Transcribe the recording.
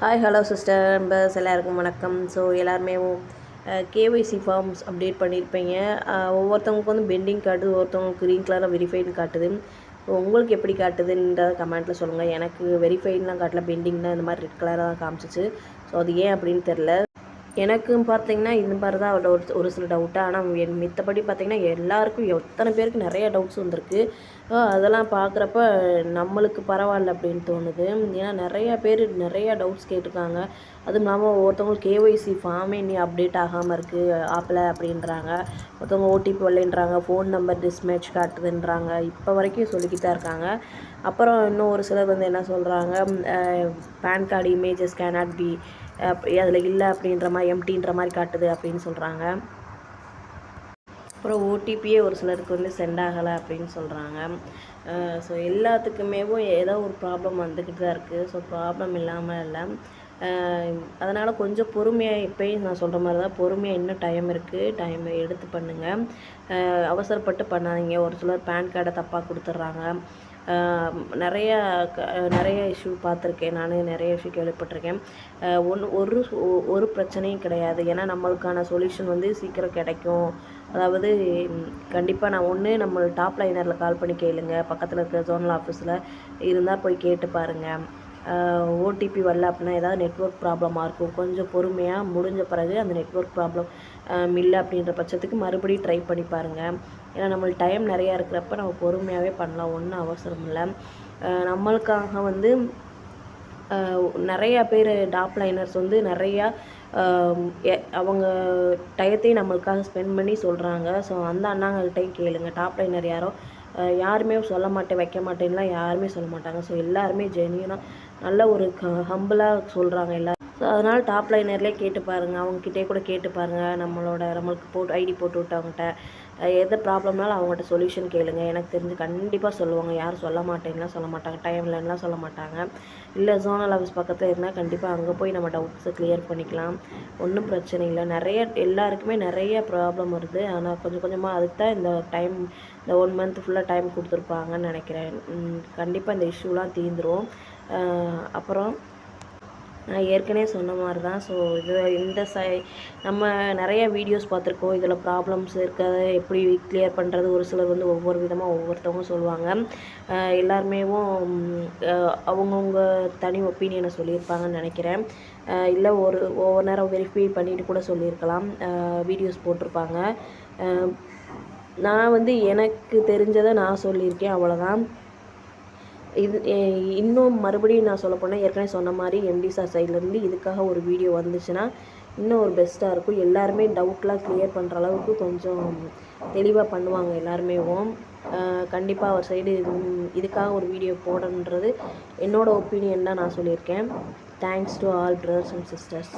Hi hello sister numbers எல்லாருக்கும் வணக்கம். So எல்லாருமே கேஒய்சி ஃபார்ம்ஸ் அப்டேட் பண்ணியிருப்பீங்க. ஒவ்வொருத்தவங்களுக்கு வந்து பெண்டிங் காட்டுது, ஒவ்வொருத்தவங்களுக்கு க்ரீன் கலராக வெரிஃபைடுன்னு காட்டுது. ஸோ உங்களுக்கு எப்படி காட்டுதுன்ற கமெண்ட்டில் சொல்லுங்கள். எனக்கு வெரிஃபைட்லாம் காட்டல, பெண்டிங் தான் இந்த மாதிரி ரெட் கலராக தான் காமிச்சிச்சு. ஸோ அது ஏன் அப்படின்னு தெரில. எனக்கும் பார்த்தீங்கன்னா இந்த மாதிரி தான் ஒரு சில டவுட்டு. ஆனால் மித்தபடி பார்த்திங்கன்னா எல்லாருக்கும் எத்தனை பேருக்கு நிறைய டவுட்ஸ் வந்திருக்கு. அதெல்லாம் பார்க்குறப்ப நம்மளுக்கு பரவாயில்ல அப்படின்னு தோணுது. ஏன்னா நிறையா பேர் நிறையா டவுட்ஸ் கேட்டிருக்காங்க. அதுவும் இல்லாமல் ஒருத்தவங்களுக்கு கேஒய்சி ஃபார்மே இன்னும் அப்டேட் ஆகாமல் இருக்குது ஆப்பில் அப்படின்றாங்க. ஒருத்தவங்க ஓடிபி வரலைன்றாங்க, ஃபோன் நம்பர் டிஸ்மேட்ச் காட்டுதுன்றாங்க. இப்போ வரைக்கும் சொல்லிக்கிட்டு தான் இருக்காங்க. அப்புறம் இன்னும் ஒரு சிலர் வந்து என்ன சொல்கிறாங்க, PAN card images cannot be அதில் இல்லை அப்படின்ற மாதிரி எம்டின்ற மாதிரி காட்டுது அப்படின்னு சொல்கிறாங்க. அப்புறம் ஓடிபியே ஒரு சிலருக்கு வந்து சென்ட் ஆகலை அப்படின்னு சொல்கிறாங்க. ஸோ எல்லாத்துக்குமேவும் ஏதோ ஒரு ப்ராப்ளம் வந்துக்கிட்டு தான் இருக்குது. ஸோ ப்ராப்ளம் இல்லாமல் இல்லை. அதனால் கொஞ்சம் பொறுமையாக, இப்போயும் நான் சொல்கிற மாதிரி தான், பொறுமையாக இன்னும் டைம் இருக்குது, டைம் எடுத்து பண்ணுங்கள். அவசரப்பட்டு பண்ணாதீங்க. ஒரு சிலர் பேன் கார்டை தப்பாக கொடுத்துட்றாங்க. நிறைய இஷ்யூ பார்த்துருக்கேன், நான் நிறைய இஷ்யூ கேள்விப்பட்டிருக்கேன். ஒரு பிரச்சனையும் கிடையாது. ஏன்னா நம்மளுக்கான சொல்யூஷன் வந்து சீக்கிரம் கிடைக்கும். அதாவது கண்டிப்பாக நம்ம டாப் லைனரில் கால் பண்ணி கேளுங்க, பக்கத்தில் இருக்கிற ஜோனல் ஆஃபீஸில் இருந்தால் போய் கேட்டு பாருங்கள். ஓடிபி வரல அப்படின்னா ஏதாவது நெட்ஒர்க் ப்ராப்ளமாக இருக்கும். கொஞ்சம் பொறுமையாக முடிஞ்ச பிறகு அந்த நெட்ஒர்க் ப்ராப்ளம் இல்லை அப்படின்ற பட்சத்துக்கு மறுபடியும் ட்ரை பண்ணி பாருங்கள். ஏன்னா நம்மளுக்கு டைம் நிறையா இருக்கிறப்ப நம்ம பொறுமையாகவே பண்ணலாம், ஒன்றும் அவசரம் இல்லை. நம்மளுக்காக வந்து நிறையா பேர் டாப் லைனர்ஸ் வந்து நிறையா அவங்க டயத்தையும் நம்மளுக்காக ஸ்பெண்ட் பண்ணி சொல்கிறாங்க. ஸோ அந்த அண்ணாங்கள்கிட்டையும் கேளுங்க. டாப் லைனர் யாருமே சொல்ல மாட்டேன், வைக்க மாட்டேன்லாம் யாருமே சொல்ல மாட்டாங்க. ஸோ எல்லாருமே ஜென்யூனாக நல்ல ஒரு ஹம்பிளாக சொல்கிறாங்க எல்லோரும். ஸோ அதனால் டாப் லைனர்லேயே கேட்டு பாருங்கள், அவங்கக்கிட்டே கூட கேட்டு பாருங்கள். நம்மளுக்கு ஐடி போட்டு விட்டவங்ககிட்ட எந்த ப்ராப்ளம்னாலும் அவங்கள்ட்ட சொல்யூஷன் கேளுங்க. எனக்கு தெரிஞ்சு கண்டிப்பாக சொல்லுவாங்க. யாரும் சொல்ல மாட்டேன்லாம் சொல்ல மாட்டாங்க, டைம் இல்லைன்னுலாம் சொல்ல மாட்டாங்க. இல்லை ஜோனல் ஆஃபீஸ் பக்கத்தில் இருந்தால் கண்டிப்பாக அங்கே போய் நம்ம டவுட்ஸை கிளியர் பண்ணிக்கலாம். ஒன்றும் பிரச்சனை இல்லை. எல்லாருக்குமே நிறைய ப்ராப்ளம் வருது. ஆனால் கொஞ்சம் கொஞ்சமாக அதுக்கு தான் இந்த 1 மந்த் ஃபுல்லாக டைம் கொடுத்துருப்பாங்கன்னு நினைக்கிறேன். கண்டிப்பாக இந்த இஷ்யூலாம் தீர்ந்துடும். அப்புறம் நான் ஏற்கனவே சொன்ன மாதிரி தான். ஸோ நம்ம நிறைய வீடியோஸ் பார்த்துருக்கோம். இதில் ப்ராப்ளம்ஸ் இருக்கிறத எப்படி கிளியர் பண்ணுறது, ஒரு சிலர் வந்து ஒவ்வொரு விதமாக ஒவ்வொருத்தவங்க சொல்லுவாங்க. எல்லாருமேவும் அவங்கவுங்க தனி ஒப்பீனியனை சொல்லியிருப்பாங்கன்னு நினைக்கிறேன். இல்லை ஒவ்வொரு நேரம் வெரிஃபை பண்ணிட்டு கூட சொல்லியிருக்கலாம், வீடியோஸ் போட்டிருப்பாங்க. நான் வந்து எனக்கு தெரிஞ்சதை நான் சொல்லியிருக்கேன், அவ்வளோதான். இன்னும் மறுபடியும் நான் சொல்லப்போனால் ஏற்கனவே சொன்ன மாதிரி எம்டி சார் சைட்லேருந்து இதுக்காக ஒரு வீடியோ வந்துச்சுன்னா இன்னும் ஒரு பெஸ்ட்டாக இருக்கும். எல்லாருமே டவுட்லாம் கிளியர் பண்ணுற அளவுக்கு கொஞ்சம் தெளிவாக பண்ணுவாங்க எல்லாருமேவும். கண்டிப்பாக அவர் சைடு இதுக்காக ஒரு வீடியோ போடணுன்றது என்னோடய ஒப்பீனியன் தான் நான் சொல்லியிருக்கேன். Thanks to all brothers and sisters.